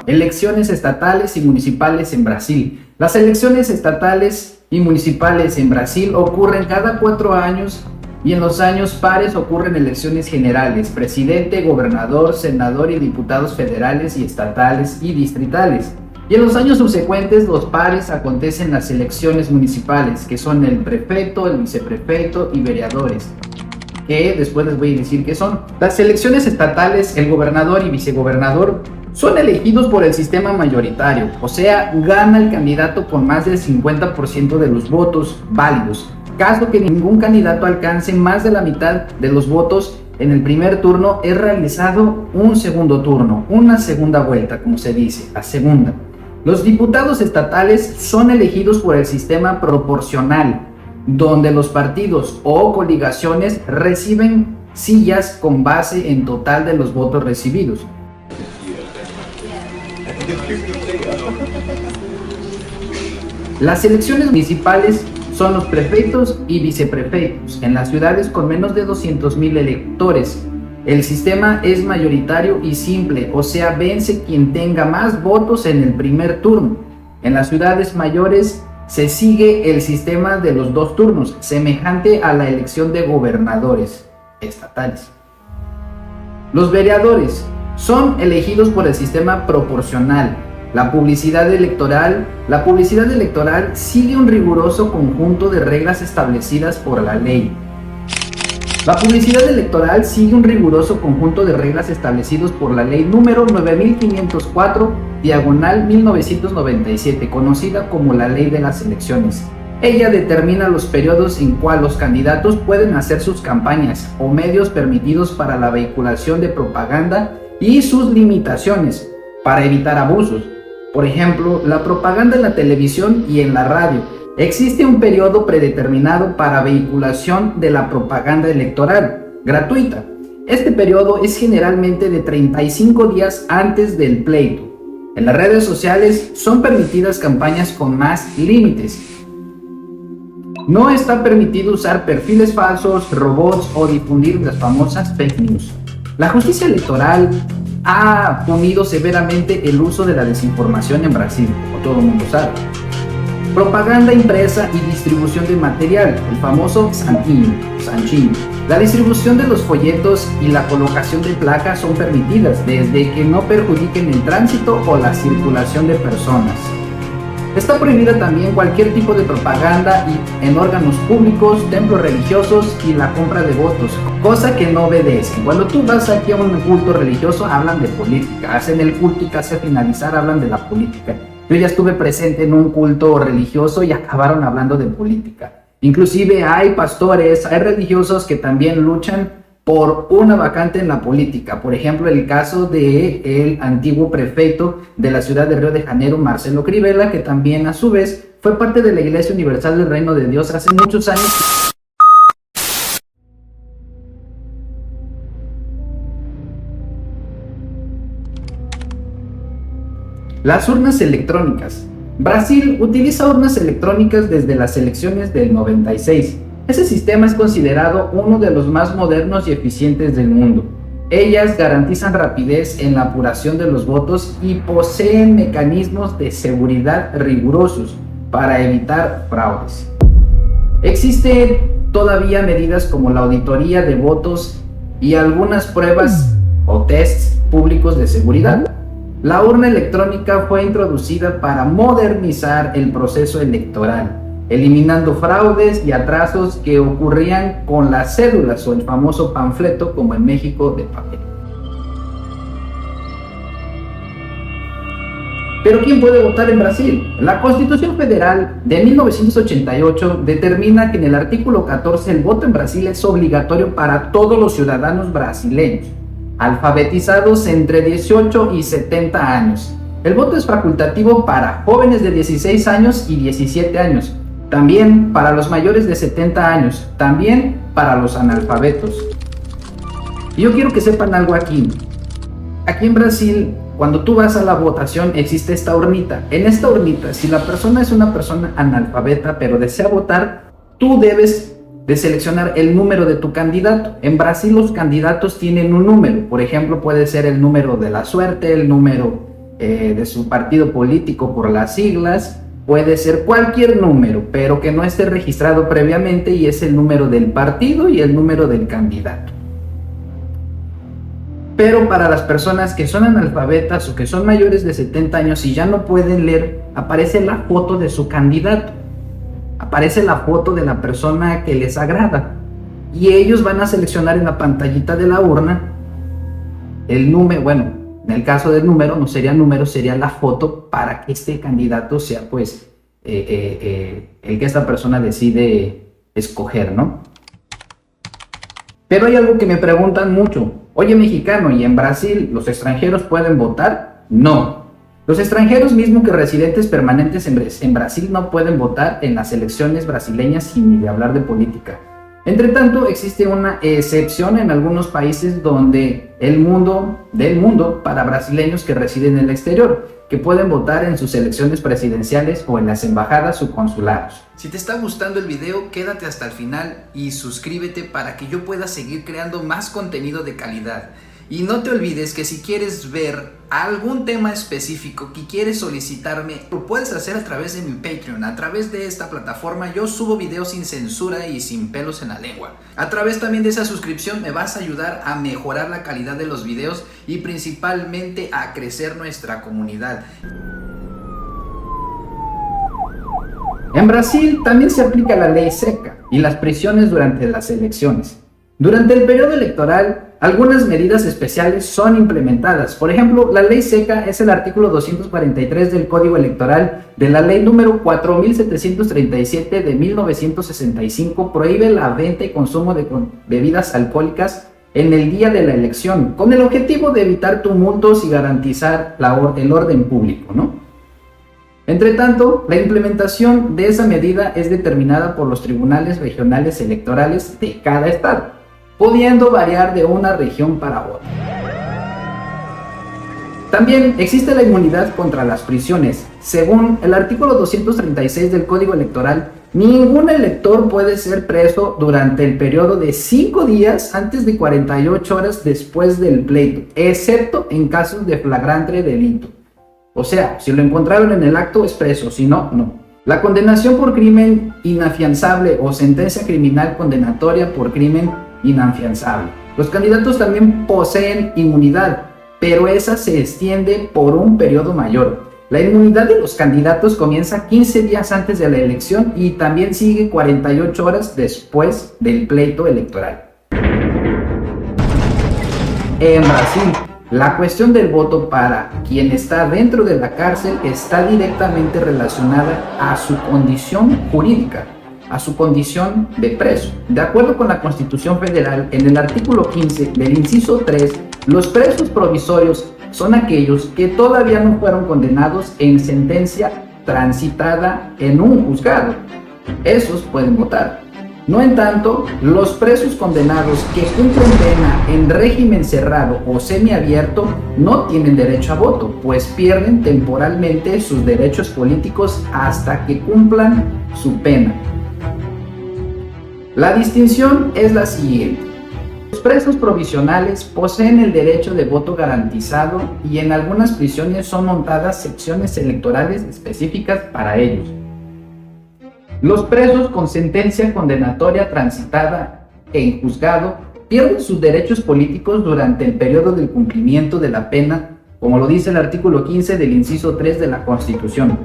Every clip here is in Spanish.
Elecciones estatales y municipales en Brasil. Las elecciones estatales y municipales en Brasil ocurren cada 4 años y en los años pares ocurren elecciones generales, presidente, gobernador, senador y diputados federales y estatales y distritales. Y en los años subsecuentes, los pares, acontecen las elecciones municipales, que son el prefecto, el viceprefecto y vereadores, que después les voy a decir qué son. Las elecciones estatales, el gobernador y vicegobernador son elegidos por el sistema mayoritario, o sea, gana el candidato con más del 50% de los votos válidos. Caso que ningún candidato alcance más de la mitad de los votos en el primer turno, es realizado un segundo turno, una segunda vuelta, como se dice, la segunda. Los diputados estatales son elegidos por el sistema proporcional, donde los partidos o coligaciones reciben sillas con base en total de los votos recibidos. Las elecciones municipales son los prefectos y viceprefectos en las ciudades con menos de 200,000 electores. El sistema es mayoritario y simple, o sea, vence quien tenga más votos en el primer turno. En las ciudades mayores se sigue el sistema de los 2 turnos, semejante a la elección de gobernadores estatales. Los vereadores son elegidos por el sistema proporcional. La publicidad electoral sigue un riguroso conjunto de reglas establecidas por la ley. La publicidad electoral sigue un riguroso conjunto de reglas establecidos por la ley número 9504/1997, conocida como la ley de las elecciones. Ella determina los periodos en cuales los candidatos pueden hacer sus campañas o medios permitidos para la vehiculación de propaganda y sus limitaciones para evitar abusos. Por ejemplo, la propaganda en la televisión y en la radio. Existe un periodo predeterminado para vehiculación de la propaganda electoral, gratuita. Este periodo es generalmente de 35 días antes del pleito. En las redes sociales son permitidas campañas con más límites. No está permitido usar perfiles falsos, robots o difundir las famosas fake news. La justicia electoral ha punido severamente el uso de la desinformación en Brasil, como todo el mundo sabe. Propaganda impresa y distribución de material, el famoso santinho. La distribución de los folletos y la colocación de placas son permitidas desde que no perjudiquen el tránsito o la circulación de personas. Está prohibida también cualquier tipo de propaganda en órganos públicos, templos religiosos y la compra de votos, cosa que no obedecen. Cuando tú vas aquí a un culto religioso, hablan de política, hacen el culto y casi al finalizar hablan de la política. Yo ya estuve presente en un culto religioso y acabaron hablando de política. Inclusive hay pastores, hay religiosos que también luchan por una vacante en la política. Por ejemplo, el caso del antiguo prefecto de la ciudad de Río de Janeiro, Marcelo Crivella, que también a su vez fue parte de la Iglesia Universal del Reino de Dios hace muchos años. Las urnas electrónicas. Brasil utiliza urnas electrónicas desde las elecciones del 96. Ese sistema es considerado uno de los más modernos y eficientes del mundo. Ellas garantizan rapidez en la apuración de los votos y poseen mecanismos de seguridad rigurosos para evitar fraudes. Existen todavía medidas como la auditoría de votos y algunas pruebas o tests públicos de seguridad. La urna electrónica fue introducida para modernizar el proceso electoral, eliminando fraudes y atrasos que ocurrían con las cédulas o el famoso panfleto, como en México, de papel. ¿Pero quién puede votar en Brasil? La Constitución Federal de 1988 determina que en el artículo 14 el voto en Brasil es obligatorio para todos los ciudadanos brasileños, alfabetizados entre 18 y 70 años. El voto es facultativo para jóvenes de 16 años y 17 años, también para los mayores de 70 años, también para los analfabetos. Y yo quiero que sepan algo aquí. Aquí en Brasil, cuando tú vas a la votación, existe esta urnita. En esta urnita, si la persona es una persona analfabeta pero desea votar, tú debes de seleccionar el número de tu candidato. En Brasil los candidatos tienen un número. Por ejemplo, puede ser el número de la suerte, el número de su partido político por las siglas, puede ser cualquier número, pero que no esté registrado previamente, y es el número del partido y el número del candidato. Pero para las personas que son analfabetas o que son mayores de 70 años y ya no pueden leer, aparece la foto de su candidato, aparece la foto de la persona que les agrada, y ellos van a seleccionar en la pantallita de la urna el número. Bueno, en el caso del número, no sería número, sería la foto, para que este candidato sea pues el que esta persona decide escoger, ¿no? Pero hay algo que me preguntan mucho: oye, mexicano, ¿y en Brasil los extranjeros pueden votar? No. Los extranjeros, mismo que residentes permanentes en Brasil, no pueden votar en las elecciones brasileñas, sin ni hablar de política. Entre tanto, existe una excepción en algunos países del mundo para brasileños que residen en el exterior, que pueden votar en sus elecciones presidenciales o en las embajadas o consulados. Si te está gustando el video, quédate hasta el final y suscríbete para que yo pueda seguir creando más contenido de calidad. Y no te olvides que si quieres ver algún tema específico que quieres solicitarme, lo puedes hacer a través de mi Patreon. A través de esta plataforma yo subo videos sin censura y sin pelos en la lengua. A través también de esa suscripción me vas a ayudar a mejorar la calidad de los videos y principalmente a crecer nuestra comunidad. En Brasil también se aplica la ley seca y las prisiones durante las elecciones. Durante el periodo electoral, algunas medidas especiales son implementadas. Por ejemplo, la ley seca es el artículo 243 del Código Electoral de la ley número 4737 de 1965. Prohíbe la venta y consumo de bebidas alcohólicas en el día de la elección, con el objetivo de evitar tumultos y garantizar el orden público, ¿no? Entre tanto, la implementación de esa medida es determinada por los tribunales regionales electorales de cada estado, pudiendo variar de una región para otra. También existe la inmunidad contra las prisiones. Según el artículo 236 del Código Electoral, ningún elector puede ser preso durante el periodo de 5 días antes de 48 horas después del pleito, excepto en casos de flagrante delito. O sea, si lo encontraron en el acto es preso, si no, no. La condenación por crimen inafianzable o sentencia criminal condenatoria por crimen inafianzable. Los candidatos también poseen inmunidad, pero esa se extiende por un periodo mayor. La inmunidad de los candidatos comienza 15 días antes de la elección y también sigue 48 horas después del pleito electoral. En Brasil, la cuestión del voto para quien está dentro de la cárcel está directamente relacionada a su condición jurídica, a su condición de preso. De acuerdo con la Constitución Federal, en el artículo 15 del inciso 3, los presos provisorios son aquellos que todavía no fueron condenados en sentencia transitada en un juzgado. Esos pueden votar. No en tanto, los presos condenados que cumplen pena en régimen cerrado o semiabierto no tienen derecho a voto, pues pierden temporalmente sus derechos políticos hasta que cumplan su pena. La distinción es la siguiente: los presos provisionales poseen el derecho de voto garantizado y en algunas prisiones son montadas secciones electorales específicas para ellos. Los presos con sentencia condenatoria transitada en juzgado pierden sus derechos políticos durante el periodo del cumplimiento de la pena, como lo dice el artículo 15 del inciso 3 de la Constitución.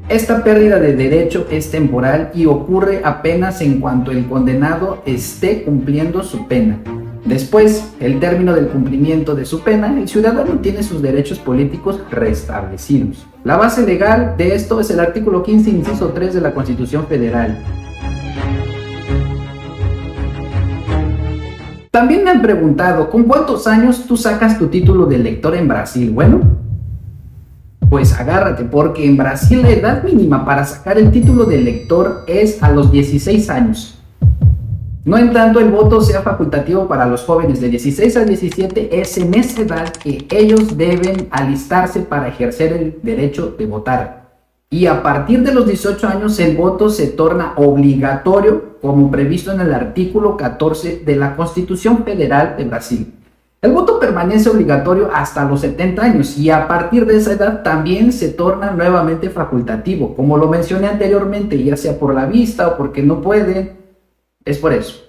Esta pérdida de derecho es temporal y ocurre apenas en cuanto el condenado esté cumpliendo su pena. Después, el término del cumplimiento de su pena, el ciudadano tiene sus derechos políticos restablecidos. La base legal de esto es el artículo 15, inciso 3 de la Constitución Federal. También me han preguntado, ¿con cuántos años tú sacas tu título de elector en Brasil? Bueno, pues agárrate, porque en Brasil la edad mínima para sacar el título de elector es a los 16 años. No en tanto el voto sea facultativo para los jóvenes de 16 a 17, es en esa edad que ellos deben alistarse para ejercer el derecho de votar. Y a partir de los 18 años el voto se torna obligatorio, como previsto en el artículo 14 de la Constitución Federal de Brasil. El voto permanece obligatorio hasta los 70 años y a partir de esa edad también se torna nuevamente facultativo, como lo mencioné anteriormente, ya sea por la vista o porque no pueden, es por eso.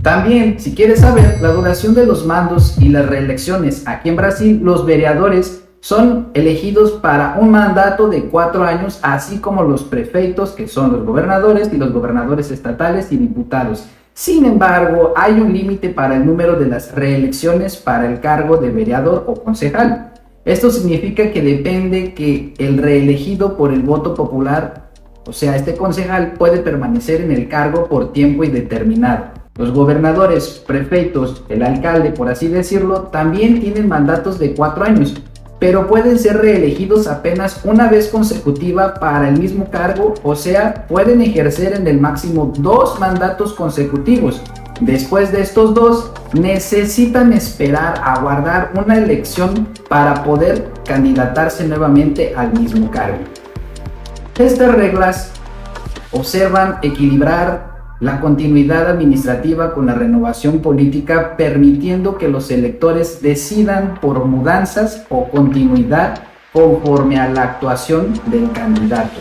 También, si quieres saber la duración de los mandos y las reelecciones, aquí en Brasil los vereadores son elegidos para un mandato de 4 años, así como los prefeitos, que son los gobernadores y los gobernadores estatales y diputados. Sin embargo, hay un límite para el número de las reelecciones para el cargo de vereador o concejal. Esto significa que depende que el reelegido por el voto popular, o sea, este concejal puede permanecer en el cargo por tiempo indeterminado. Los gobernadores, prefeitos, el alcalde, por así decirlo, también tienen mandatos de 4 años, pero pueden ser reelegidos apenas una vez consecutiva para el mismo cargo, o sea, pueden ejercer en el máximo 2 mandatos consecutivos. Después de estos 2, necesitan esperar a guardar una elección para poder candidatarse nuevamente al mismo cargo. Estas reglas observan equilibrar la continuidad administrativa con la renovación política, permitiendo que los electores decidan por mudanzas o continuidad conforme a la actuación del candidato.